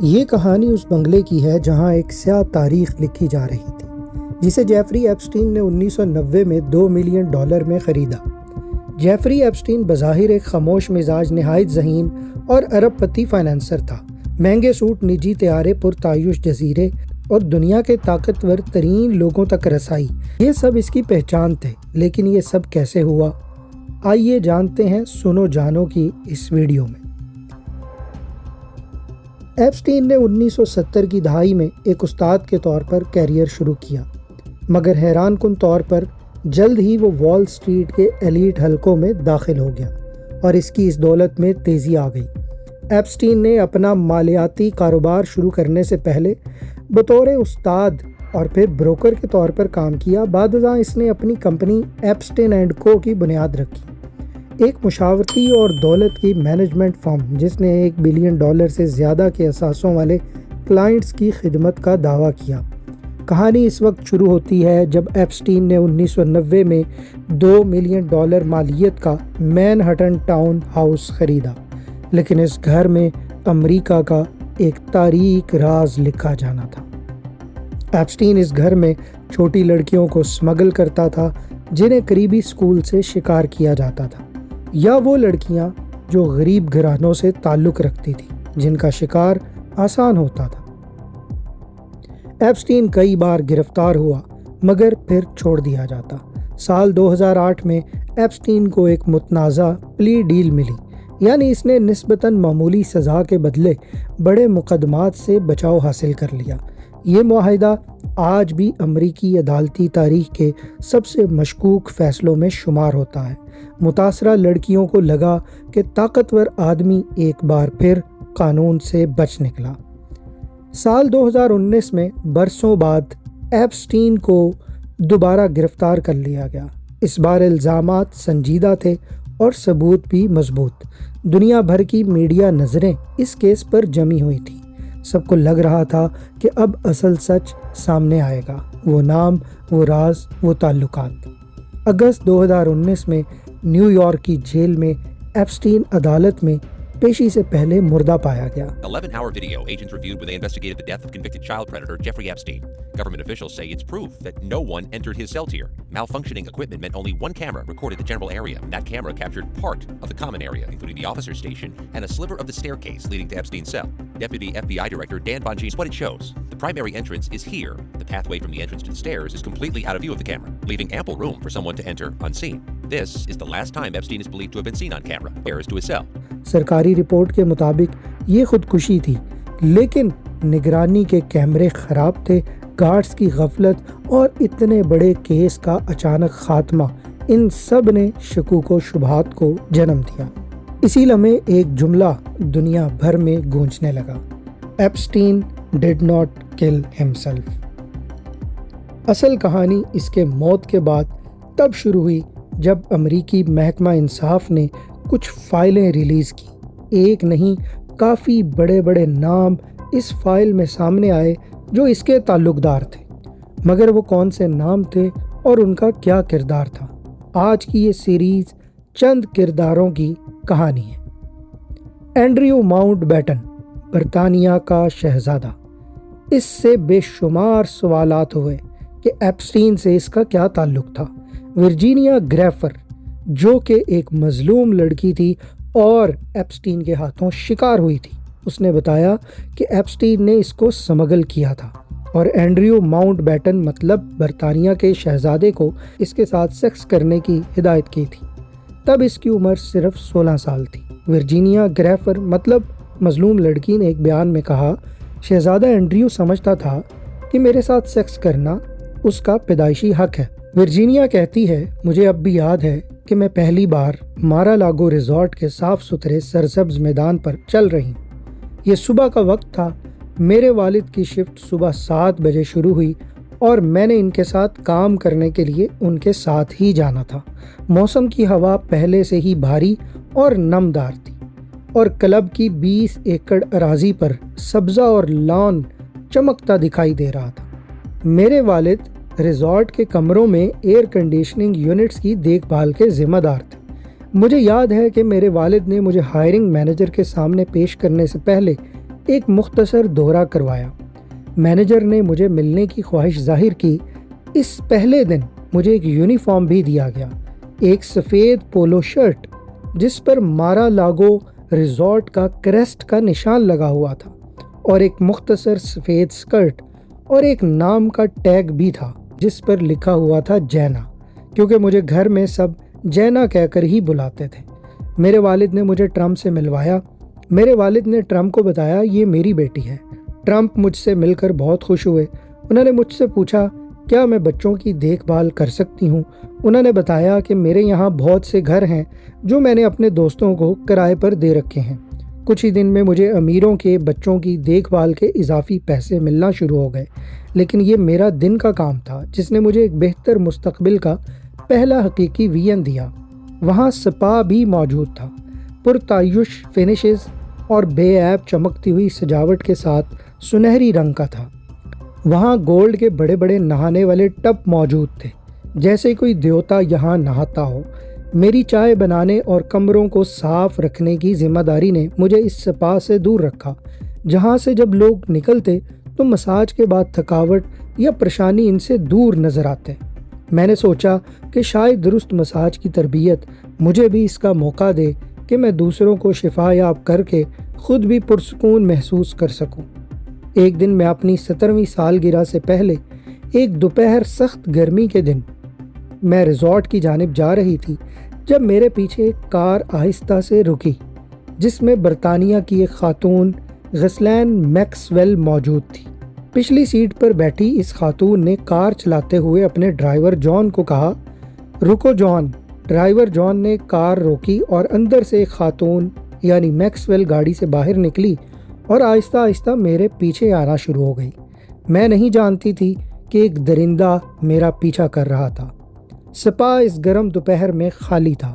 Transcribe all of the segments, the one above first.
یہ کہانی اس بنگلے کی ہے جہاں ایک سیاہ تاریخ لکھی جا رہی تھی، جسے جیفری ایپسٹین نے 1990 میں $2 ملین میں خریدا۔ جیفری ایپسٹین بظاہر ایک خاموش مزاج نہایت ذہین اور ارب پتی فائنانسر تھا۔ مہنگے سوٹ، نجی طیارے، پرتعیش جزیرے اور دنیا کے طاقتور ترین لوگوں تک رسائی، یہ سب اس کی پہچان تھے۔ لیکن یہ سب کیسے ہوا؟ آئیے جانتے ہیں سنو جانو کی اس ویڈیو میں۔ ایپسٹین نے 1970 کی دہائی میں ایک استاد کے طور پر کیریئر شروع کیا، مگر حیران کن طور پر جلد ہی وہ وال سٹریٹ کے ایلیٹ حلقوں میں داخل ہو گیا اور اس کی اس دولت میں تیزی آ گئی۔ ایپسٹین نے اپنا مالیاتی کاروبار شروع کرنے سے پہلے بطور استاد اور پھر بروکر کے طور پر کام کیا۔ بعد ازاں اس نے اپنی کمپنی ایپسٹین اینڈ کو کی بنیاد رکھی، ایک مشاورتی اور دولت کی مینجمنٹ فرم جس نے $1 بلین سے زیادہ کے اثاثوں والے کلائنٹس کی خدمت کا دعویٰ کیا۔ کہانی اس وقت شروع ہوتی ہے جب ایپسٹین نے 1990 میں $2 ملین مالیت کا مین ہٹن ٹاؤن ہاؤس خریدا، لیکن اس گھر میں امریکہ کا ایک تاریک راز لکھا جانا تھا۔ ایپسٹین اس گھر میں چھوٹی لڑکیوں کو اسمگل کرتا تھا جنہیں قریبی اسکول سے شکار کیا جاتا تھا، یا وہ لڑکیاں جو غریب گھرانوں سے تعلق رکھتی تھیں جن کا شکار آسان ہوتا تھا۔ ایپسٹین کئی بار گرفتار ہوا مگر پھر چھوڑ دیا جاتا۔ سال 2008 میں ایپسٹین کو ایک متنازع پلی ڈیل ملی، یعنی اس نے نسبتاً معمولی سزا کے بدلے بڑے مقدمات سے بچاؤ حاصل کر لیا۔ یہ معاہدہ آج بھی امریکی عدالتی تاریخ کے سب سے مشکوک فیصلوں میں شمار ہوتا ہے۔ متاثرہ لڑکیوں کو لگا کہ طاقتور آدمی ایک بار پھر قانون سے بچ نکلا۔ سال 2019 میں برسوں بعد ایپسٹین کو دوبارہ گرفتار کر لیا گیا۔ اس بار الزامات سنجیدہ تھے اور ثبوت بھی مضبوط۔ دنیا بھر کی میڈیا نظریں اس کیس پر جمی ہوئی تھیں۔ سب کو لگ رہا تھا کہ اب اصل سچ سامنے آئے گا، وہ نام، وہ راز، وہ تعلقات۔ اگست 2019 میں نیو یارک کی جیل میں ایپسٹین عدالت میں پیشی سے پہلے مردہ پایا گیا۔ 11-hour video agents reviewed when they investigated the death of convicted child predator Jeffrey Epstein. Government officials say it's proof that no one entered his cell tier. Malfunctioning equipment meant only one camera recorded the general area. That camera captured part of the common area, including the officer's station and a sliver of the staircase leading to Epstein's cell. Deputy FBI Director Dan Bonjean says what it shows. The primary entrance is here. The pathway from the entrance to the stairs is completely out of view of the camera, leaving ample room for someone to enter unseen. This is the last time Epstein is believed to have been seen on camera. Stairs to his cell. سرکاری report کے مطابق یہ خودکشی تھی، لیکن نگرانی کے کیمرے خراب تھے، گارڈز کی غفلت اور اتنے بڑے کیس کا اچانک خاتمہ، ان سب نے شکوک و شبہات کو جنم دیا۔ اسی لمحے ایک جملہ دنیا بھر میں گونجنے لگا: ایپسٹین ڈڈ ناٹ کل ہمسیلف۔ اصل کہانی اس کے موت کے بعد تب شروع ہوئی جب امریکی محکمہ انصاف نے کچھ فائلیں ریلیز کی۔ ایک نہیں، کافی بڑے بڑے نام اس فائل میں سامنے آئے جو اس کے تعلق دار تھے، مگر وہ کون سے نام تھے اور ان کا کیا کردار تھا؟ آج کی یہ سیریز چند کرداروں کی کہانی ہے۔ اینڈریو ماؤنٹ بیٹن، برطانیہ کا شہزادہ۔ اس سے بے شمار سوالات ہوئے کہ ایپسٹین سے اس کا کیا تعلق تھا۔ ورجینیا گریفر، جو کہ ایک مظلوم لڑکی تھی اور ایپسٹین کے ہاتھوں شکار ہوئی تھی، اس نے بتایا کہ ایپسٹین نے اس کو سمگل کیا تھا اور اینڈریو ماؤنٹ بیٹن مطلب برطانیہ کے شہزادے کو اس کے ساتھ سیکس کرنے کی ہدایت کی تھی۔ تب اس کی عمر صرف 16 سال تھی۔ ورجینیا گریفر مطلب مظلوم لڑکی نے ایک بیان میں کہا، شہزادہ اینڈریو سمجھتا تھا کہ میرے ساتھ سیکس کرنا اس کا پیدائشی حق ہے۔ ورجینیا کہتی ہے، مجھے اب بھی یاد ہے کہ میں پہلی بار مارا لاگو ریزورٹ کے صاف ستھرے سرسبز میدان پر چل رہی ہوں۔ یہ صبح کا وقت تھا، میرے والد کی شفٹ صبح 7 بجے شروع ہوئی اور میں نے ان کے ساتھ کام کرنے کے لیے ان کے ساتھ ہی جانا تھا۔ موسم کی ہوا پہلے سے ہی بھاری اور نمدار تھی اور کلب کی 20 ایکڑ اراضی پر سبزہ اور لان چمکتا دکھائی دے رہا تھا۔ میرے والد ریزورٹ کے کمروں میں ایئر کنڈیشننگ یونٹس کی دیکھ بھال کے ذمہ دار تھے۔ مجھے یاد ہے کہ میرے والد نے مجھے ہائرنگ مینیجر کے سامنے پیش کرنے سے پہلے ایک مختصر دورہ کروایا۔ مینیجر نے مجھے ملنے کی خواہش ظاہر کی۔ اس پہلے دن مجھے ایک یونیفارم بھی دیا گیا، ایک سفید پولو شرٹ جس پر مارا لاگو ریزورٹ کا کریسٹ کا نشان لگا ہوا تھا، اور ایک مختصر سفید سکرٹ اور ایک نام کا ٹیگ بھی تھا جس پر لکھا ہوا تھا جینا، کیونکہ مجھے گھر میں سب جینا کہہ کر ہی بلاتے تھے۔ میرے والد نے مجھے ٹرمپ سے ملوایا۔ میرے والد نے ٹرمپ کو بتایا یہ میری بیٹی ہے۔ ٹرمپ مجھ سے مل کر بہت خوش ہوئے۔ انہوں نے مجھ سے پوچھا کیا میں بچوں کی دیکھ بھال کر سکتی ہوں۔ انہوں نے بتایا کہ میرے یہاں بہت سے گھر ہیں جو میں نے اپنے دوستوں کو کرائے پر دے رکھے ہیں۔ کچھ ہی دن میں مجھے امیروں کے بچوں کی دیکھ بھال کے اضافی پیسے ملنا شروع ہو گئے، لیکن یہ میرا دن کا کام تھا جس نے مجھے ایک بہتر مستقبل کا پہلا حقیقی ویژن دیا۔ وہاں سپا بھی موجود تھا، پرتعیش فینشز اور بے عیب چمکتی ہوئی سجاوٹ کے ساتھ سنہری رنگ کا تھا۔ وہاں گولڈ کے بڑے بڑے نہانے والے ٹب موجود تھے، جیسے کوئی دیوتا یہاں نہاتا ہو۔ میری چائے بنانے اور کمروں کو صاف رکھنے کی ذمہ داری نے مجھے اس سپا سے دور رکھا، جہاں سے جب لوگ نکلتے تو مساج کے بعد تھکاوٹ یا پریشانی ان سے دور نظر آتے۔ میں نے سوچا کہ شاید درست مساج کی تربیت مجھے بھی اس کا موقع دے کہ میں دوسروں کو شفا یاب کر کے خود بھی پرسکون محسوس کر سکوں۔ ایک دن میں اپنی 17ویں سالگرہ سے پہلے ایک دوپہر سخت گرمی کے دن میں ریزورٹ کی جانب جا رہی تھی جب میرے پیچھے ایک کار آہستہ سے رکی جس میں برطانیہ کی ایک خاتون غسلین میکسویل موجود تھی۔ پچھلی سیٹ پر بیٹھی اس خاتون نے کار چلاتے ہوئے اپنے ڈرائیور جان کو کہا، رکو جان۔ ڈرائیور جان نے کار روکی اور اندر سے ایک خاتون یعنی میکسویل گاڑی سے باہر نکلی اور آہستہ آہستہ میرے پیچھے آنا شروع ہو گئی۔ میں نہیں جانتی تھی کہ ایک درندہ میرا پیچھا کر رہا تھا۔ سپا اس گرم دوپہر میں خالی تھا۔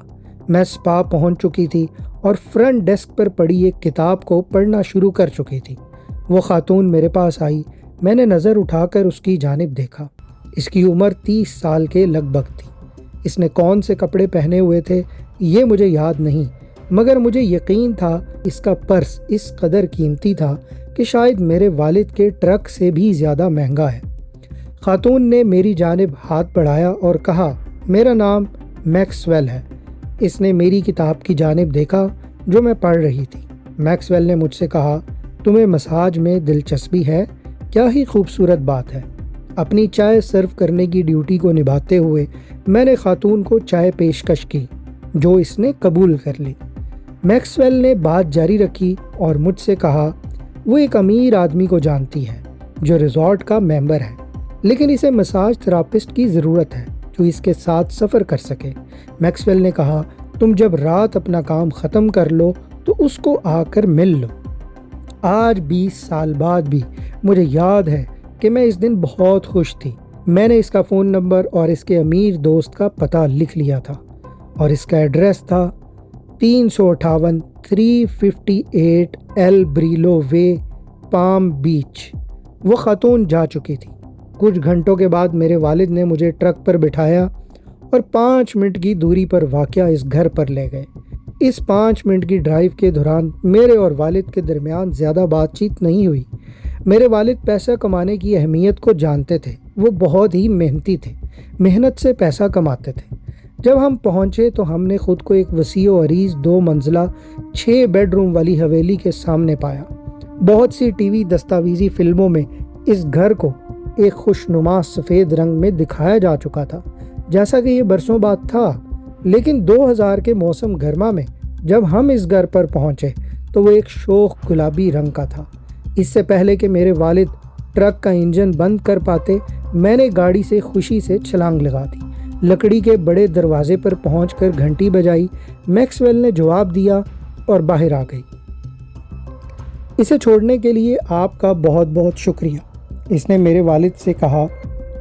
میں سپا پہنچ چکی تھی اور فرنٹ ڈیسک پر پڑی ایک کتاب کو پڑھنا شروع کر چکی تھی۔ وہ خاتون میرے پاس آئی۔ میں نے نظر اٹھا کر اس کی جانب دیکھا۔ اس کی عمر 30 سال کے لگ بھگ تھی۔ اس نے کون سے کپڑے پہنے ہوئے تھے یہ مجھے یاد نہیں، مگر مجھے یقین تھا اس کا پرس اس قدر قیمتی تھا کہ شاید میرے والد کے ٹرک سے بھی زیادہ مہنگا ہے۔ خاتون نے میری جانب ہاتھ بڑھایا اور کہا، میرا نام میکسویل ہے۔ اس نے میری کتاب کی جانب دیکھا جو میں پڑھ رہی تھی۔ میکسویل نے مجھ سے کہا، تمہیں مساج میں دلچسپی ہے؟ کیا ہی خوبصورت بات ہے۔ اپنی چائے سرو کرنے کی ڈیوٹی کو نبھاتے ہوئے میں نے خاتون کو چائے پیشکش کی جو اس نے قبول کر لی۔ میکسویل نے بات جاری رکھی اور مجھ سے کہا، وہ ایک امیر آدمی کو جانتی ہے جو ریزورٹ کا ممبر ہے، لیکن اسے مساج تھراپسٹ کی ضرورت ہے جو اس کے ساتھ سفر کر سکے۔ میکسویل نے کہا، تم جب رات اپنا کام ختم کر لو تو اس کو آ کر مل لو۔ آج 20 سال بعد بھی مجھے یاد ہے کہ میں اس دن بہت خوش تھی۔ میں نے اس کا فون نمبر اور اس کے امیر دوست کا پتہ لکھ لیا تھا، اور اس کا ایڈریس تھا 358 358 ایل بریلو وے، پام بیچ۔ وہ خاتون جا چکی تھی۔ کچھ گھنٹوں کے بعد میرے والد نے مجھے ٹرک پر بٹھایا اور 5 منٹ کی دوری پر واقع اس گھر پر لے گئے۔ اس 5 منٹ کی ڈرائیو کے دوران میرے اور والد کے درمیان زیادہ بات چیت نہیں ہوئی۔ میرے والد پیسہ کمانے کی اہمیت کو جانتے تھے۔ وہ بہت ہی محنتی تھے، محنت سے پیسہ کماتے تھے۔ جب ہم پہنچے تو ہم نے خود کو ایک وسیع و عریض 2 منزلہ 6 بیڈ روم والی حویلی کے سامنے پایا۔ بہت سی ٹی وی دستاویزی فلموں میں اس گھر کو ایک خوشنما سفید رنگ میں دکھایا جا چکا تھا، جیسا کہ یہ برسوں بعد تھا۔ لیکن 2000 کے موسم گرما میں جب ہم اس گھر پر پہنچے تو وہ ایک شوخ گلابی رنگ کا تھا۔ اس سے پہلے کہ میرے والد ٹرک کا انجن بند کر پاتے، میں نے گاڑی سے خوشی سے چھلانگ لگا دی۔ لکڑی کے بڑے دروازے پر پہنچ کر گھنٹی بجائی۔ میکسویل نے جواب دیا اور باہر آ گئی۔ اسے چھوڑنے کے لیے آپ کا بہت بہت شکریہ، اس نے میرے والد سے کہا۔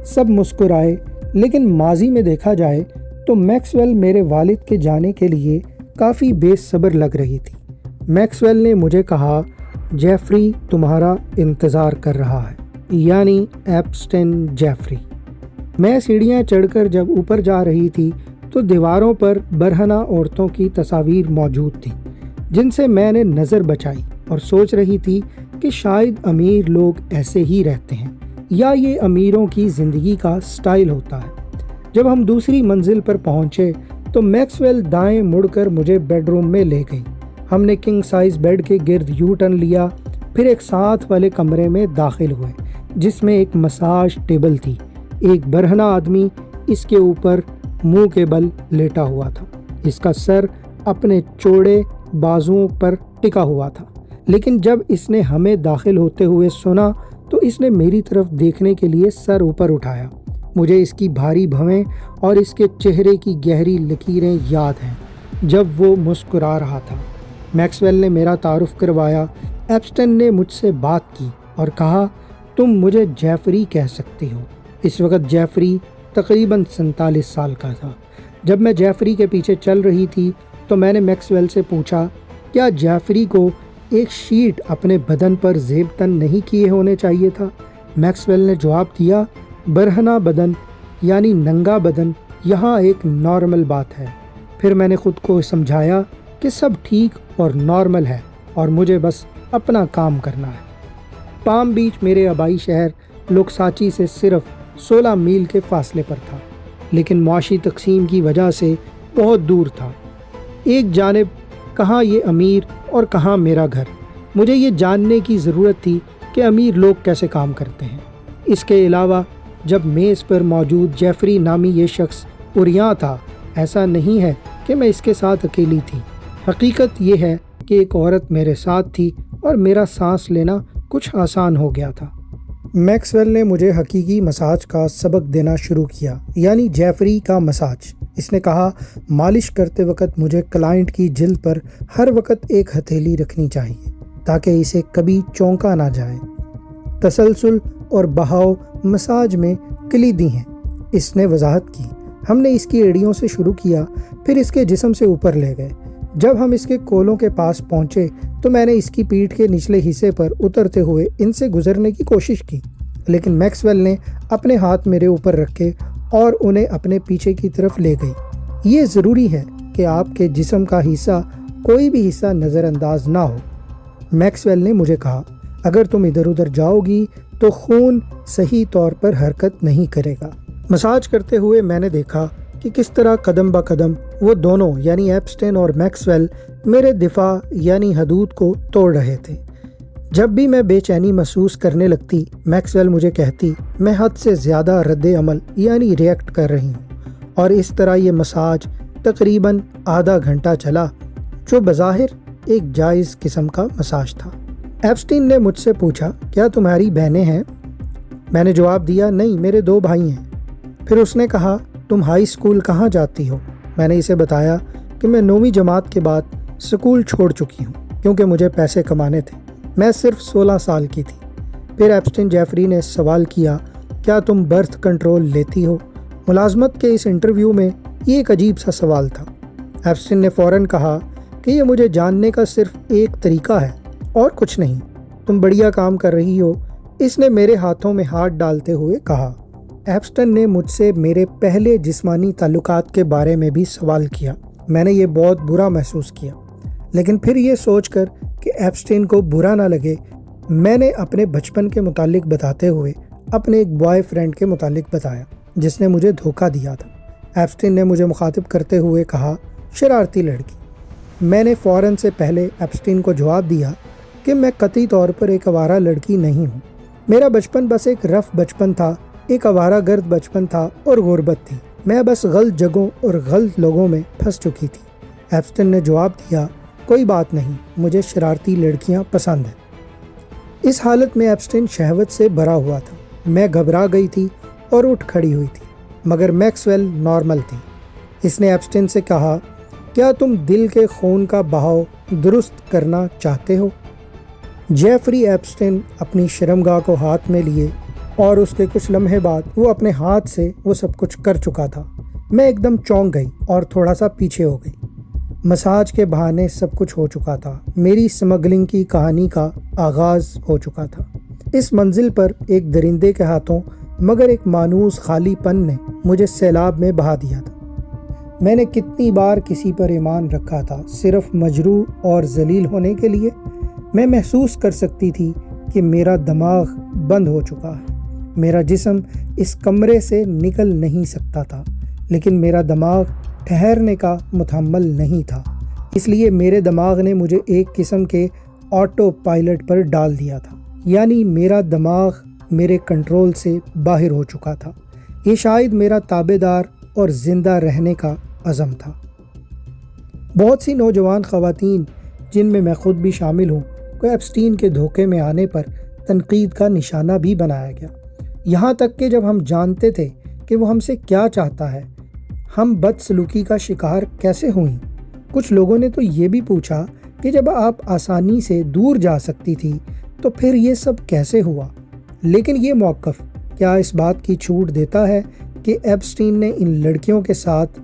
سب مسکرائے، لیکن ماضی میں دیکھا جائے تو میکسویل میرے والد کے جانے کے لیے کافی بے صبر لگ رہی تھی۔ میکسویل نے مجھے کہا، جیفری تمہارا انتظار کر رہا ہے، یعنی ایپسٹن جیفری۔ میں سیڑھیاں چڑھ کر جب اوپر جا رہی تھی تو دیواروں پر برہنہ عورتوں کی تصاویر موجود تھیں جن سے میں نے نظر بچائی اور سوچ رہی تھی کہ شاید امیر لوگ ایسے ہی رہتے ہیں یا یہ امیروں کی زندگی کا سٹائل ہوتا ہے۔ جب ہم دوسری منزل پر پہنچے تو میکسویل دائیں مڑ کر مجھے بیڈ روم میں لے گئی۔ ہم نے کنگ سائز بیڈ کے گرد یو ٹرن لیا، پھر ایک ساتھ والے کمرے میں داخل ہوئے جس میں ایک مساج ٹیبل تھی۔ ایک برہنہ آدمی اس کے اوپر منہ کے بل لیٹا ہوا تھا، اس کا سر اپنے چوڑے بازوؤں پر ٹکا ہوا تھا، لیکن جب اس نے ہمیں داخل ہوتے ہوئے سنا تو اس نے میری طرف دیکھنے کے لیے سر اوپر اٹھایا۔ مجھے اس کی بھاری بھویں اور اس کے چہرے کی گہری لکیریں یاد ہیں جب وہ مسکرا رہا تھا۔ میکسویل نے میرا تعارف کروایا۔ ایپسٹن نے مجھ سے بات کی اور کہا، تم مجھے جیفری کہہ سکتی ہو۔ اس وقت جیفری تقریباً 47 سال کا تھا۔ جب میں جیفری کے پیچھے چل رہی تھی تو میں نے میکسویل سے پوچھا، کیا جیفری کو ایک شیٹ اپنے بدن پر زیب تن نہیں کیے ہونے چاہیے تھا؟ میکسویل نے جواب دیا، برہنہ بدن یعنی ننگا بدن یہاں ایک نارمل بات ہے۔ پھر میں نے خود کو سمجھایا کہ سب ٹھیک اور نارمل ہے اور مجھے بس اپنا کام کرنا ہے۔ پام بیچ میرے آبائی شہر لوکساچی سے صرف 16 میل کے فاصلے پر تھا، لیکن معاشی تقسیم کی وجہ سے بہت دور تھا۔ ایک جانب کہاں یہ امیر اور کہاں میرا گھر۔ مجھے یہ جاننے کی ضرورت تھی کہ امیر لوگ کیسے کام کرتے ہیں۔ اس کے علاوہ جب میز پر موجود جیفری نامی یہ شخص عریاں تھا، ایسا نہیں ہے کہ میں اس کے ساتھ اکیلی تھی۔ حقیقت یہ ہے کہ ایک عورت میرے ساتھ تھی اور میرا سانس لینا کچھ آسان ہو گیا تھا۔ میکسویل نے مجھے حقیقی مساج کا سبق دینا شروع کیا، یعنی جیفری کا مساج۔ اس نے کہا، مالش کرتے وقت مجھے کلائنٹ کی جلد پر ہر وقت ایک ہتھیلی رکھنی چاہیے تاکہ اسے کبھی چونکا نہ جائے۔ تسلسل اور بہاؤ مساج میں کلیدی ہیں، اس نے وضاحت کی۔ ہم نے اس کی ایڑیوں سے شروع کیا، پھر اس کے جسم سے اوپر لے گئے۔ جب ہم اس کے کولوں کے پاس پہنچے تو میں نے اس کی پیٹھ کے نچلے حصے پر اترتے ہوئے ان سے گزرنے کی کوشش کی، لیکن میکسویل نے اپنے ہاتھ میرے اوپر رکھے اور انہیں اپنے پیچھے کی طرف لے گئی۔ یہ ضروری ہے کہ آپ کے جسم کا حصہ کوئی بھی حصہ نظر انداز نہ ہو، میکسویل نے مجھے کہا۔ اگر تم ادھر ادھر جاؤ گی تو خون صحیح طور پر حرکت نہیں کرے گا۔ مساج کرتے ہوئے میں نے دیکھا کہ کس طرح قدم با قدم وہ دونوں یعنی ایپسٹن اور میکسویل میرے دفاع یعنی حدود کو توڑ رہے تھے۔ جب بھی میں بے چینی محسوس کرنے لگتی، میکسویل مجھے کہتی، میں حد سے زیادہ رد عمل یعنی ریئیکٹ کر رہی ہوں، اور اس طرح یہ مساج تقریباً آدھا گھنٹہ چلا، جو بظاہر ایک جائز قسم کا مساج تھا۔ ایپسٹن نے مجھ سے پوچھا، کیا تمہاری بہنیں ہیں؟ میں نے جواب دیا، نہیں، میرے 2 بھائی ہیں۔ پھر اس نے کہا، تم ہائی اسکول کہاں جاتی ہو؟ میں نے اسے بتایا کہ میں 9ویں جماعت کے بعد اسکول چھوڑ چکی ہوں کیونکہ مجھے پیسے کمانے تھے۔ میں صرف 16 سال کی تھی۔ پھر ایپسٹن جیفری نے سوال کیا، کیا تم برتھ کنٹرول لیتی ہو؟ ملازمت کے اس انٹرویو میں یہ ایک عجیب سا سوال تھا۔ ایپسٹن نے فوراً کہا کہ یہ مجھے جاننے کا صرف ایک طریقہ ہے اور کچھ نہیں۔ تم بڑھیا کام کر رہی ہو، اس نے میرے ہاتھوں میں ہاتھ ڈالتے ہوئے کہا۔ ایپسٹن نے مجھ سے میرے پہلے جسمانی تعلقات کے بارے میں بھی سوال کیا۔ میں نے یہ بہت برا محسوس کیا، لیکن پھر یہ سوچ کر کہ ایپسٹن کو برا نہ لگے، میں نے اپنے بچپن کے متعلق بتاتے ہوئے اپنے ایک بوائے فرینڈ کے متعلق بتایا جس نے مجھے دھوکہ دیا تھا۔ ایپسٹن نے مجھے مخاطب کرتے ہوئے کہا، شرارتی لڑکی۔ میں نے فوراً سے پہلے ایپسٹن کو جواب دیا کہ میں قطعی طور پر ایک آوارہ لڑکی نہیں ہوں۔ میرا بچپن بس ایک رف بچپن تھا، ایک آوارہ گرد بچپن تھا اور غربت تھی۔ میں بس غلط جگہوں اور غلط لوگوں میں پھنس چکی تھی۔ ایپسٹن نے جواب دیا، کوئی بات نہیں، مجھے شرارتی لڑکیاں پسند ہیں۔ اس حالت میں ایپسٹن شہوت سے بھرا ہوا تھا۔ میں گھبرا گئی تھی اور اٹھ کھڑی ہوئی تھی، مگر میکسویل نارمل تھی۔ اس نے ایپسٹن سے کہا، کیا تم دل کے خون کا بہاؤ درست کرنا چاہتے ہو؟ جیفری ایپسٹن اپنی شرمگاہ کو ہاتھ میں لیے اور اس کے کچھ لمحے بعد وہ اپنے ہاتھ سے وہ سب کچھ کر چکا تھا۔ میں ایک دم چونک گئی اور تھوڑا سا پیچھے ہو گئی۔ مساج کے بہانے سب کچھ ہو چکا تھا۔ میری سمگلنگ کی کہانی کا آغاز ہو چکا تھا۔ اس منزل پر ایک درندے کے ہاتھوں مگر ایک مانوس خالی پن نے مجھے سیلاب میں بہا دیا تھا۔ میں نے کتنی بار کسی پر ایمان رکھا تھا صرف مجروح اور ذلیل ہونے کے لیے۔ میں محسوس کر سکتی تھی کہ میرا دماغ بند ہو چکا ہے۔ میرا جسم اس کمرے سے نکل نہیں سکتا تھا، لیکن میرا دماغ ٹھہرنے کا متحمل نہیں تھا۔ اس لیے میرے دماغ نے مجھے ایک قسم کے آٹو پائلٹ پر ڈال دیا تھا، یعنی میرا دماغ میرے کنٹرول سے باہر ہو چکا تھا۔ یہ شاید میرا تابع دار اور زندہ رہنے کا عزم تھا۔ بہت سی نوجوان خواتین، جن میں میں خود بھی شامل ہوں، کو ایپسٹین کے دھوکے میں آنے پر تنقید کا نشانہ بھی بنایا گیا، یہاں تک کہ جب ہم جانتے تھے کہ وہ ہم سے کیا چاہتا ہے، ہم بدسلوکی کا شکار کیسے ہوئیں۔ کچھ لوگوں نے تو یہ بھی پوچھا کہ جب آپ آسانی سے دور جا سکتی تھی تو پھر یہ سب کیسے ہوا۔ لیکن یہ موقف کیا اس بات کی چھوٹ دیتا ہے کہ ایپسٹین نے ان لڑکیوں کے ساتھ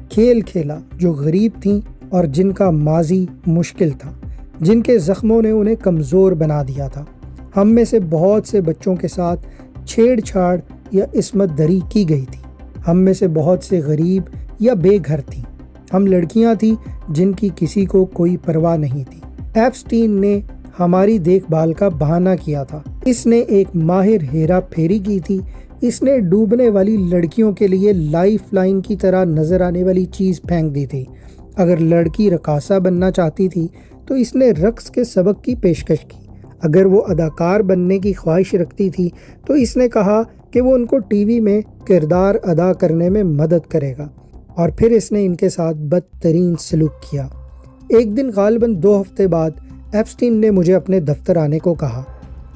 کھیل کھیلا جو غریب تھیں اور جن کا ماضی مشکل تھا، جن کے زخموں نے انہیں کمزور بنا دیا تھا۔ ہم میں سے بہت سے بچوں کے ساتھ چھیڑ چھاڑ یا عصمت دری کی گئی تھی۔ ہم میں سے بہت سے غریب یا بے گھر تھیں۔ ہم لڑکیاں تھیں جن کی کسی کو کوئی پرواہ نہیں تھی۔ ایپسٹین نے ہماری دیکھ بھال کا بہانہ کیا تھا۔ اس نے ایک ماہر ہیرا پھیری کی تھی۔ اس نے ڈوبنے والی لڑکیوں کے لیے لائف لائن کی طرح نظر آنے والی چیز پھینک دی تھی۔ اگر لڑکی رقاصہ بننا چاہتی تھی تو اس نے رقص کے سبق کی پیشکش کی۔ اگر وہ اداکار بننے کی خواہش رکھتی تھی تو اس نے کہا کہ وہ ان کو ٹی وی میں کردار ادا کرنے میں مدد کرے گا، اور پھر اس نے ان کے ساتھ بدترین سلوک کیا۔ ایک دن غالباً 2 ہفتے بعد ایپسٹین نے مجھے اپنے دفتر آنے کو کہا۔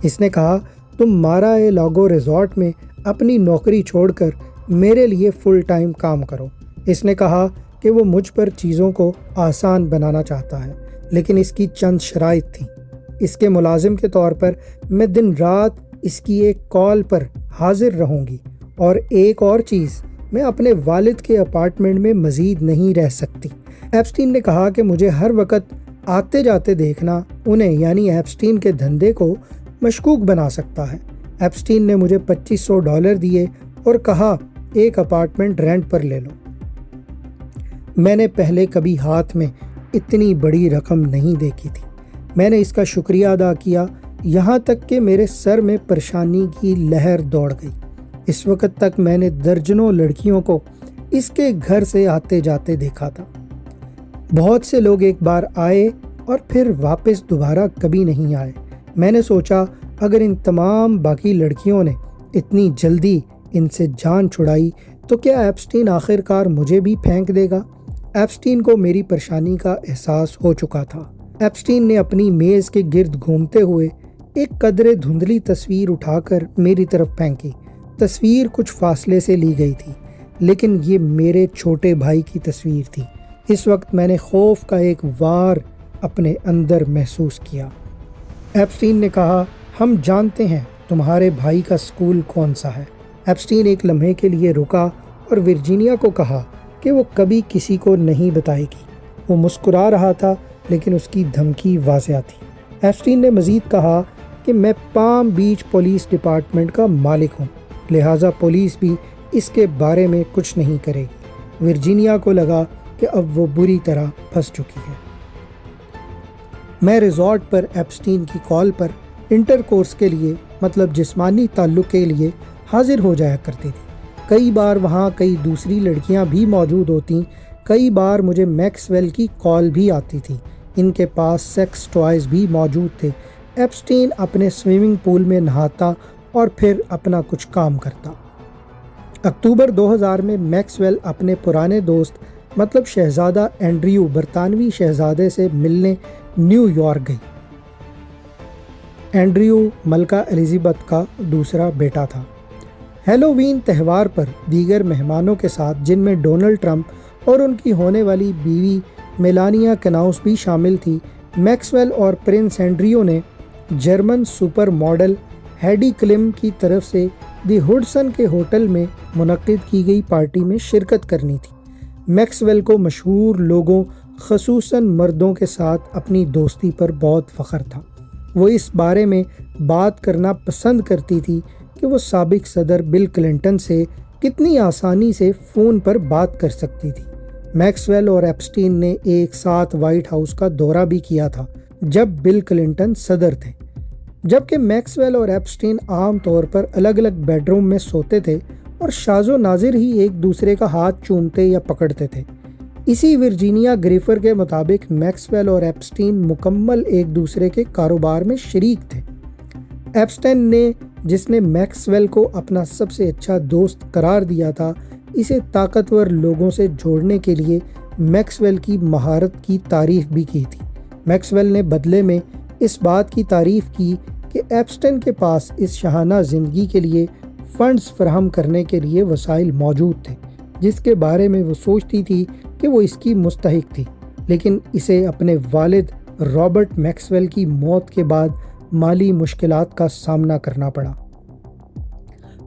اس نے کہا، تم مارا اے لاگو ریزورٹ میں اپنی نوکری چھوڑ کر میرے لیے فل ٹائم کام کرو۔ اس نے کہا کہ وہ مجھ پر چیزوں کو آسان بنانا چاہتا ہے، لیکن اس کی چند شرائط تھیں۔ اس کے ملازم کے طور پر میں دن رات اس کی ایک کال پر حاضر رہوں گی، اور ایک اور چیز، میں اپنے والد کے اپارٹمنٹ میں مزید نہیں رہ سکتی۔ ایپسٹین نے کہا کہ مجھے ہر وقت آتے جاتے دیکھنا انہیں، یعنی ایپسٹین کے دھندے کو، مشکوک بنا سکتا ہے۔ ایپسٹین نے مجھے $2500 دیے اور کہا ایک اپارٹمنٹ رینٹ پر لے لو۔ میں نے پہلے کبھی ہاتھ میں اتنی بڑی رقم نہیں دیکھی تھی۔ میں نے اس کا شکریہ ادا کیا، یہاں تک کہ میرے سر میں پریشانی کی لہر دوڑ گئی۔ اس وقت تک میں نے درجنوں لڑکیوں کو اس کے گھر سے آتے جاتے دیکھا تھا۔ بہت سے لوگ ایک بار آئے اور پھر واپس دوبارہ کبھی نہیں آئے۔ میں نے سوچا اگر ان تمام باقی لڑکیوں نے اتنی جلدی ان سے جان چھڑائی تو کیا ایپسٹین آخر کار مجھے بھی پھینک دے گا؟ ایپسٹین کو میری پریشانی کا احساس ہو چکا تھا۔ ایپسٹین نے اپنی میز کے گرد گھومتے ہوئے ایک قدرے دھندلی تصویر اٹھا کر میری طرف پھینکی۔ تصویر کچھ فاصلے سے لی گئی تھی، لیکن یہ میرے چھوٹے بھائی کی تصویر تھی۔ اس وقت میں نے خوف کا ایک وار اپنے اندر محسوس کیا۔ ایپسٹین نے کہا، ہم جانتے ہیں تمہارے بھائی کا اسکول کون سا ہے۔ ایپسٹین ایک لمحے کے لیے رکا اور ورجینیا کو کہا کہ وہ کبھی کسی کو نہیں بتائے گی۔ وہ مسکرا رہا تھا، لیکن اس کی دھمکی واضح تھی۔ ایپسٹین نے مزید کہا کہ میں پام بیچ پولیس ڈپارٹمنٹ کا مالک ہوں، لہٰذا پولیس بھی اس کے بارے میں کچھ نہیں کرے گی۔ ورجینیا کو لگا کہ اب وہ بری طرح پھنس چکی ہے۔ میں ریزورٹ پر ایپسٹین کی کال پر انٹر کورس کے لیے، مطلب جسمانی تعلق کے لیے حاضر ہو جایا کرتی تھی۔ کئی بار وہاں کئی دوسری لڑکیاں بھی موجود ہوتیں۔ کئی بار مجھے میکس ویل کی کال بھی آتی تھی۔ ان کے پاس سیکس ٹوائز بھی موجود تھے۔ ایپسٹین اپنے سوئمنگ پول میں نہاتا اور پھر اپنا کچھ کام کرتا۔ اکتوبر 2000 میں میکس ویل اپنے پرانے دوست مطلب شہزادہ اینڈریو برطانوی شہزادے سے ملنے نیو یارک گئی۔ اینڈریو ملکہ الزبتھ کا دوسرا بیٹا تھا۔ ہیلووین تہوار پر دیگر مہمانوں کے ساتھ، جن میں ڈونلڈ ٹرمپ اور ان کی ہونے والی بیوی میلانیا کناؤس بھی شامل تھی، میکس ویل اور پرنس اینڈریو نے جرمن سپر ماڈل ہیڈی کلم کی طرف سے دی ہڈسن کے ہوٹل میں منعقد کی گئی پارٹی میں شرکت کرنی تھی۔ میکس ویل کو مشہور لوگوں خصوصاً مردوں کے ساتھ اپنی دوستی پر بہت فخر تھا۔ وہ اس بارے میں بات کرنا پسند کرتی تھی کہ وہ سابق صدر بل کلنٹن سے کتنی آسانی سے فون پر بات کر سکتی تھی۔ میکس ویل اور ایپسٹین نے ایک ساتھ وائٹ ہاؤس کا دورہ بھی کیا تھا جب بل کلنٹن صدر تھے۔ جبکہ میکسویل اور ایپسٹین عام طور پر الگ الگ بیڈ روم میں سوتے تھے اور شاذ و نادر ہی ایک دوسرے کا ہاتھ چومتے یا پکڑتے تھے۔ اسی ورجینیا گریفر کے مطابق میکسویل اور ایپسٹین مکمل ایک دوسرے کے کاروبار میں شریک تھے۔ ایپسٹین نے، جس نے میکسویل کو اپنا سب سے اچھا دوست قرار دیا تھا، اسے طاقتور لوگوں سے جوڑنے کے لیے میکسویل کی مہارت کی تعریف بھی کی تھی۔ میکسویل نے بدلے میں اس بات کی تعریف کی کہ ایپسٹین کے پاس اس شاہانہ زندگی کے لیے فنڈز فراہم کرنے کے لیے وسائل موجود تھے، جس کے بارے میں وہ سوچتی تھی کہ وہ اس کی مستحق تھی، لیکن اسے اپنے والد رابرٹ میکسویل کی موت کے بعد مالی مشکلات کا سامنا کرنا پڑا۔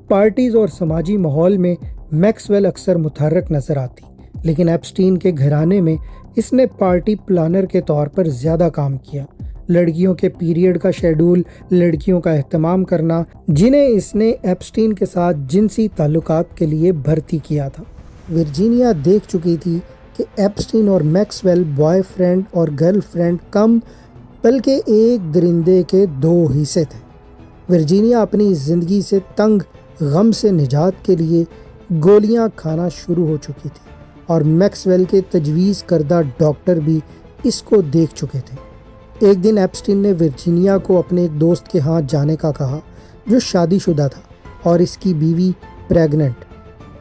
پارٹیز اور سماجی ماحول میں میکسویل اکثر متحرک نظر آتی، لیکن ایپسٹین کے گھرانے میں اس نے پارٹی پلانر کے طور پر زیادہ کام کیا۔ لڑکیوں کے پیریڈ کا شیڈول، لڑکیوں کا اہتمام کرنا، جنہیں اس نے ایپسٹین کے ساتھ جنسی تعلقات کے لیے بھرتی کیا تھا۔ ورجینیا دیکھ چکی تھی کہ ایپسٹین اور میکسویل بوائے فرینڈ اور گرل فرینڈ کم بلکہ ایک درندے کے دو حصے تھے۔ ورجینیا اپنی زندگی سے تنگ غم سے نجات کے لیے گولیاں کھانا شروع ہو چکی تھی، اور میکسویل کے تجویز کردہ ڈاکٹر بھی اس کو دیکھ چکے تھے۔ ایک دن ایپسٹین نے ورجینیا کو اپنے ایک دوست کے ہاں جانے کا کہا جو شادی شدہ تھا اور اس کی بیوی پریگننٹ۔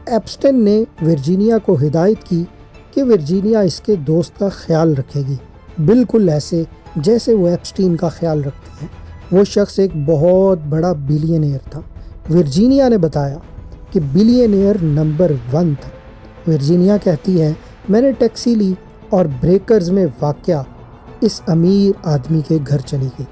ایپسٹین نے ورجینیا کو ہدایت کی کہ ورجینیا اس کے دوست کا خیال رکھے گی، بالکل ایسے جیسے وہ ایپسٹین کا خیال رکھتی ہے۔ وہ شخص ایک بہت بڑا بلینئر تھا۔ ورجینیا نے بتایا کہ بلینئر نمبر 1 تھا۔ ورجینیا کہتی ہے، میں نے ٹیکسی لی اور بریکرز میں واقع اس امیر آدمی کے گھر چلی گئی،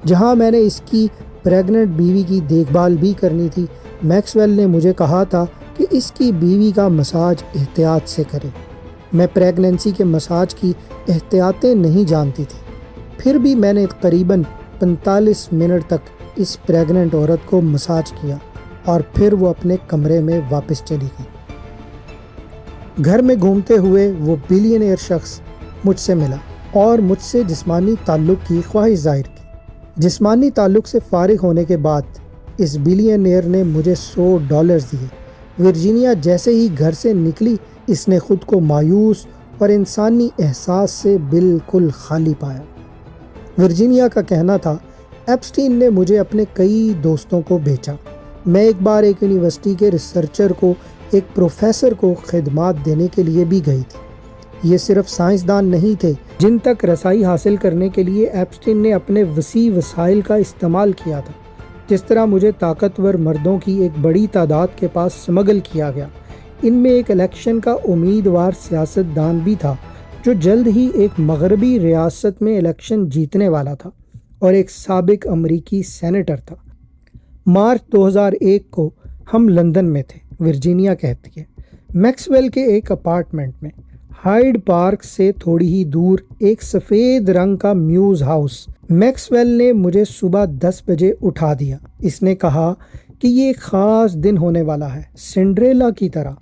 جہاں میں نے اس کی پریگننٹ بیوی کی دیکھ بھال بھی کرنی تھی۔ میکسویل نے مجھے کہا تھا کہ اس کی بیوی کا مساج احتیاط سے کرے۔ میں پریگننسی کے مساج کی احتیاطیں نہیں جانتی تھی، پھر بھی میں نے قریباً 45 منٹ تک اس پریگننٹ عورت کو مساج کیا اور پھر وہ اپنے کمرے میں واپس چلی گئی۔ گھر میں گھومتے ہوئے وہ بلینئر شخص مجھ سے ملا اور مجھ سے جسمانی تعلق کی خواہش ظاہر کی۔ جسمانی تعلق سے فارغ ہونے کے بعد اس بلینئر نے مجھے $100 دیے۔ ورجینیا جیسے ہی گھر سے نکلی، اس نے خود کو مایوس اور انسانی احساس سے بالکل خالی پایا۔ ورجینیا کا کہنا تھا، ایپسٹین نے مجھے اپنے کئی دوستوں کو بھیجا۔ میں ایک بار ایک یونیورسٹی کے ریسرچر کو، ایک پروفیسر کو خدمات دینے کے لیے بھی گئی تھی۔ یہ صرف سائنسدان نہیں تھے جن تک رسائی حاصل کرنے کے لیے ایپسٹین نے اپنے وسیع وسائل کا استعمال کیا تھا۔ جس طرح مجھے طاقتور مردوں کی ایک بڑی تعداد کے پاس سمگل کیا گیا۔ ان میں ایک الیکشن کا امیدوار سیاست دان بھی تھا جو جلد ہی ایک مغربی ریاست میں الیکشن جیتنے والا تھا، اور ایک سابق امریکی سینیٹر تھا۔ مارچ 2001 کو ہم لندن میں تھے، ورجینیا کہتی ہے، میکسویل کے ایک اپارٹمنٹ میں۔ ہائیڈ پارک سے تھوڑی ہی دور ایک سفید رنگ کا میوز ہاؤس۔ میکسویل نے مجھے صبح 10 بجے اٹھا دیا۔ اس نے کہا کہ یہ ایک خاص دن ہونے والا ہے، سنڈریلا کی طرح۔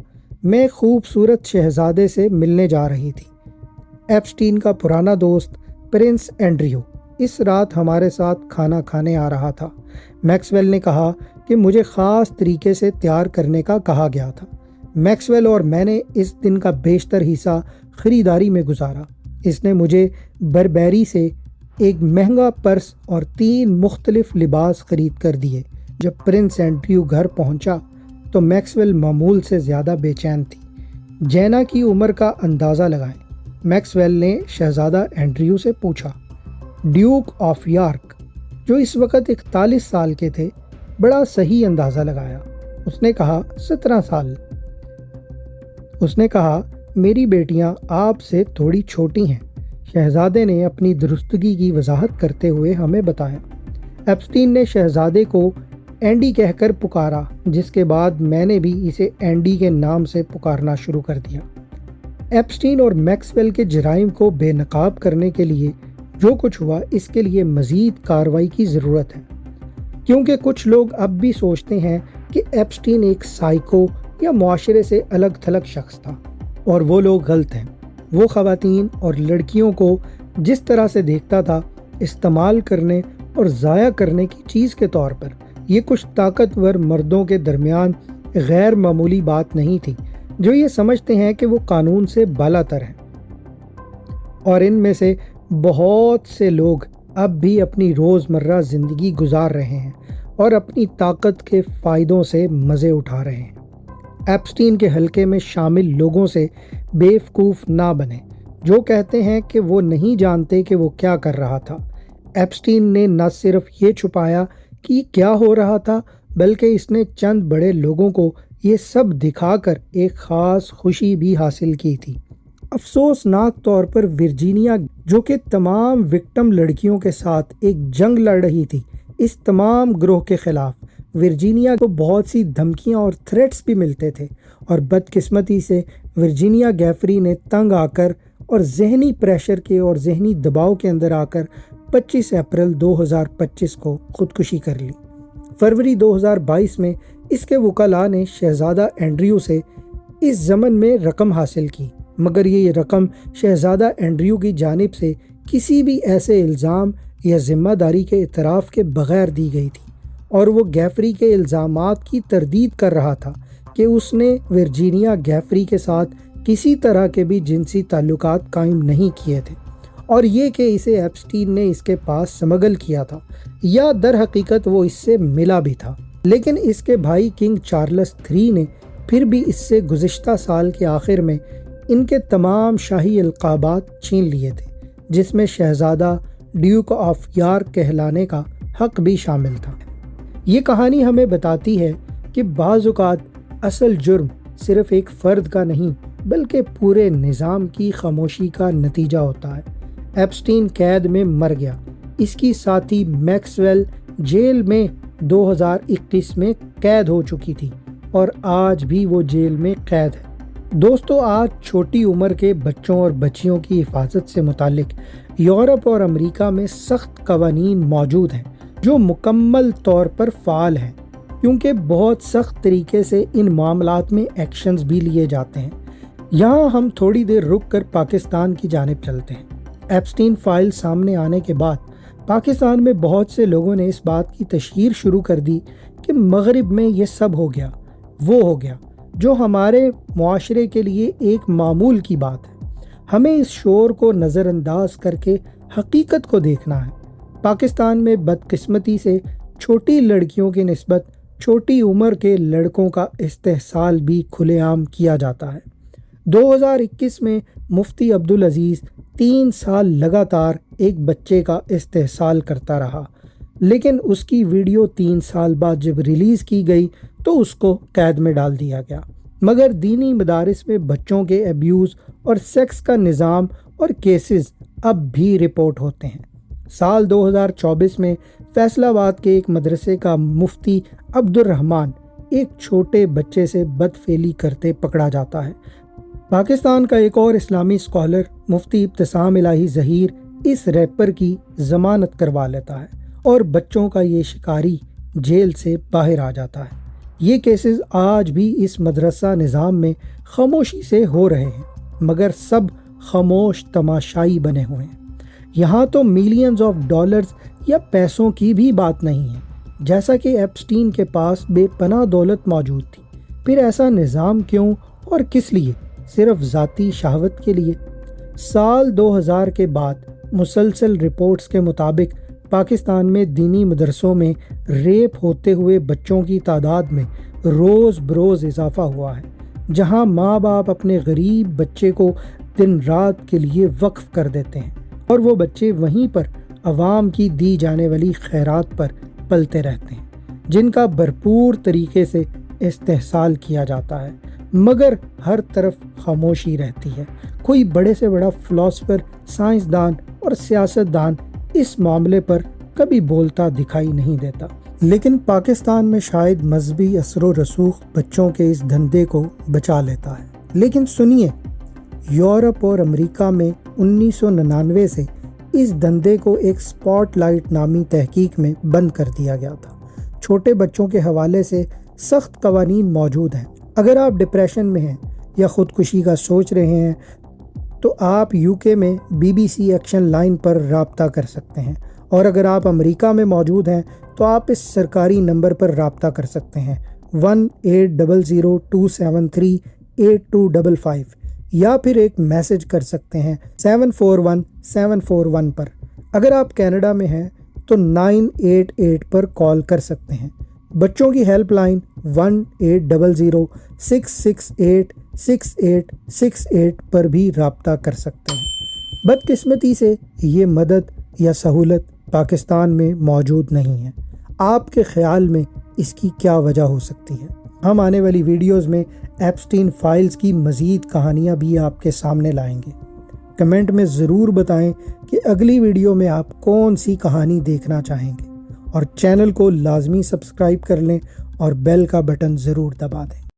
میں خوبصورت شہزادے سے ملنے جا رہی تھی۔ ایپسٹین کا پرانا دوست پرنس اینڈریو اس رات ہمارے ساتھ کھانا کھانے آ رہا تھا۔ میکسویل نے کہا کہ مجھے خاص طریقے سے تیار کرنے کا کہا گیا تھا۔ میکسویل اور میں نے اس دن کا بیشتر حصہ خریداری میں گزارا۔ اس نے مجھے بربیری سے ایک مہنگا پرس اور 3 مختلف لباس خرید کر دیے۔ جب پرنس اینڈریو گھر پہنچا تو میکسویل معمول سے زیادہ بے چین تھی۔ جینا کی عمر کا اندازہ لگائیں۔ میکسویل نے شہزادہ اینڈریو سے پوچھا۔ ڈیوک آف یارک، جو اس وقت 41 سال کے تھے، بڑا صحیح اندازہ لگایا۔ اس نے کہا 17 سال۔ اس نے کہا میری بیٹیاں آپ سے تھوڑی چھوٹی ہیں۔ شہزادے نے اپنی درستگی کی وضاحت کرتے ہوئے ہمیں بتایا۔ ایپسٹین نے شہزادے کو اینڈی کہہ کر پکارا، جس کے بعد میں نے بھی اسے اینڈی کے نام سے پکارنا شروع کر دیا۔ ایپسٹین اور میکسویل کے جرائم کو بے نقاب کرنے کے لیے جو کچھ ہوا، اس کے لیے مزید کارروائی کی ضرورت ہے، کیونکہ کچھ لوگ اب بھی سوچتے ہیں کہ ایپسٹین ایک سائیکو یا معاشرے سے الگ تھلگ شخص تھا، اور وہ لوگ غلط ہیں۔ وہ خواتین اور لڑکیوں کو جس طرح سے دیکھتا تھا، استعمال کرنے اور ضائع کرنے کی چیز کے طور پر۔ یہ کچھ طاقتور مردوں کے درمیان غیر معمولی بات نہیں تھی جو یہ سمجھتے ہیں کہ وہ قانون سے بالاتر ہیں، اور ان میں سے بہت سے لوگ اب بھی اپنی روزمرہ زندگی گزار رہے ہیں اور اپنی طاقت کے فائدوں سے مزے اٹھا رہے ہیں۔ ایپسٹین کے حلقے میں شامل لوگوں سے بیوقوف نہ بنیں جو کہتے ہیں کہ وہ نہیں جانتے کہ وہ کیا کر رہا تھا۔ ایپسٹین نے نہ صرف یہ چھپایا کہ یہ کیا ہو رہا تھا، بلکہ اس نے چند بڑے لوگوں کو یہ سب دکھا کر ایک خاص خوشی بھی حاصل کی تھی۔ افسوسناک طور پر ورجینیا، جو کہ تمام وکٹم لڑکیوں کے ساتھ ایک جنگ لڑ رہی تھی، اس تمام گروہ کے خلاف، ورجینیا کو بہت سی دھمکیاں اور تھریٹس بھی ملتے تھے، اور بدقسمتی سے ورجینیا گیفری نے تنگ آ کر اور ذہنی پریشر کے اور ذہنی دباؤ کے اندر آ کر 25 اپریل 2025 کو خودکشی کر لی۔ فروری 2022 میں اس کے وکلاء نے شہزادہ اینڈریو سے اس ضمن میں رقم حاصل کی، مگر یہ رقم شہزادہ اینڈریو کی جانب سے کسی بھی ایسے الزام یا ذمہ داری کے اعتراف کے بغیر دی گئی تھی، اور وہ گیفری کے الزامات کی تردید کر رہا تھا کہ اس نے ورجینیا گیفری کے ساتھ کسی طرح کے بھی جنسی تعلقات قائم نہیں کیے تھے، اور یہ کہ اسے ایپسٹین نے اس کے پاس سمگل کیا تھا، یا در حقیقت وہ اس سے ملا بھی تھا۔ لیکن اس کے بھائی کنگ چارلس III نے پھر بھی اس سے گزشتہ سال کے آخر میں ان کے تمام شاہی القابات چھین لیے تھے، جس میں شہزادہ ڈیوک آف یارک کہلانے کا حق بھی شامل تھا۔ یہ کہانی ہمیں بتاتی ہے کہ بعض اوقات اصل جرم صرف ایک فرد کا نہیں بلکہ پورے نظام کی خاموشی کا نتیجہ ہوتا ہے۔ ایپسٹین قید میں مر گیا۔ اس کی ساتھی میکسویل جیل میں 2021 میں قید ہو چکی تھی، اور آج بھی وہ جیل میں قید ہے۔ دوستو، آج چھوٹی عمر کے بچوں اور بچیوں کی حفاظت سے متعلق یورپ اور امریکہ میں سخت قوانین موجود ہیں جو مکمل طور پر فعال ہیں، کیونکہ بہت سخت طریقے سے ان معاملات میں ایکشنز بھی لیے جاتے ہیں۔ یہاں ہم تھوڑی دیر رک کر پاکستان کی جانب چلتے ہیں۔ ایپسٹین فائل سامنے آنے کے بعد پاکستان میں بہت سے لوگوں نے اس بات کی تشہیر شروع کر دی کہ مغرب میں یہ سب ہو گیا، وہ ہو گیا، جو ہمارے معاشرے کے لیے ایک معمول کی بات ہے۔ ہمیں اس شور کو نظر انداز کر کے حقیقت کو دیکھنا ہے۔ پاکستان میں بدقسمتی سے چھوٹی لڑکیوں کی نسبت چھوٹی عمر کے لڑکوں کا استحصال بھی کھلے عام کیا جاتا ہے۔ 2021 میں مفتی عبدالعزیز 3 سال لگاتار ایک بچے کا استحصال کرتا رہا، لیکن اس کی ویڈیو 3 سال بعد جب ریلیز کی گئی تو اس کو قید میں ڈال دیا گیا۔ مگر دینی مدارس میں بچوں کے ایبیوز اور سیکس کا نظام اور کیسز اب بھی رپورٹ ہوتے ہیں۔ سال 2024 میں فیصل آباد کے ایک مدرسے کا مفتی عبد الرحمن ایک چھوٹے بچے سے بدفعلی کرتے پکڑا جاتا ہے۔ پاکستان کا ایک اور اسلامی اسکالر مفتی ابتسام الہی ظہیر اس ریپر کی ضمانت کروا لیتا ہے، اور بچوں کا یہ شکاری جیل سے باہر آ جاتا ہے۔ یہ کیسز آج بھی اس مدرسہ نظام میں خاموشی سے ہو رہے ہیں، مگر سب خاموش تماشائی بنے ہوئے ہیں۔ یہاں تو ملینز آف ڈالرز یا پیسوں کی بھی بات نہیں ہے، جیسا کہ ایپسٹین کے پاس بے پناہ دولت موجود تھی۔ پھر ایسا نظام کیوں اور کس لیے؟ صرف ذاتی شہوت کے لیے؟ سال 2000 کے بعد مسلسل رپورٹس کے مطابق پاکستان میں دینی مدرسوں میں ریپ ہوتے ہوئے بچوں کی تعداد میں روز بروز اضافہ ہوا ہے، جہاں ماں باپ اپنے غریب بچے کو دن رات کے لیے وقف کر دیتے ہیں، اور وہ بچے وہیں پر عوام کی دی جانے والی خیرات پر پلتے رہتے ہیں، جن کا بھرپور طریقے سے استحصال کیا جاتا ہے، مگر ہر طرف خاموشی رہتی ہے۔ کوئی بڑے سے بڑا فلاسفر، سائنسدان اور سیاستدان اس معاملے پر کبھی بولتا دکھائی نہیں دیتا۔ لیکن پاکستان میں شاید مذہبی اثر و رسوخ بچوں کے اس دھندے کو بچا لیتا ہے۔ لیکن سنیے، یورپ اور امریکہ میں 1999 سے اس دھندے کو ایک سپاٹ لائٹ نامی تحقیق میں بند کر دیا گیا تھا۔ چھوٹے بچوں کے حوالے سے سخت قوانین موجود ہیں۔ اگر آپ ڈپریشن میں ہیں یا خودکشی کا سوچ رہے ہیں تو آپ UK میں BBC ایکشن لائن پر رابطہ کر سکتے ہیں، اور اگر آپ امریکہ میں موجود ہیں تو آپ اس سرکاری نمبر پر رابطہ کر سکتے ہیں 1800-273-8255 یا پھر ایک میسج کر سکتے ہیں 741741 پر۔ اگر آپ کینیڈا میں ہیں تو 988 پر کال کر سکتے ہیں۔ بچوں کی ہیلپ لائن 1800-668-6868 پر بھی رابطہ کر سکتے ہیں۔ بدقسمتی سے یہ مدد یا سہولت پاکستان میں موجود نہیں ہے۔ آپ کے خیال میں اس کی کیا وجہ ہو سکتی ہے؟ ہم آنے والی ویڈیوز میں ایپسٹین فائلز کی مزید کہانیاں بھی آپ کے سامنے لائیں گے۔ کمنٹ میں ضرور بتائیں کہ اگلی ویڈیو میں آپ کون سی کہانی دیکھنا چاہیں گے، اور چینل کو لازمی سبسکرائب کر لیں اور بیل کا بٹن ضرور دبا دیں۔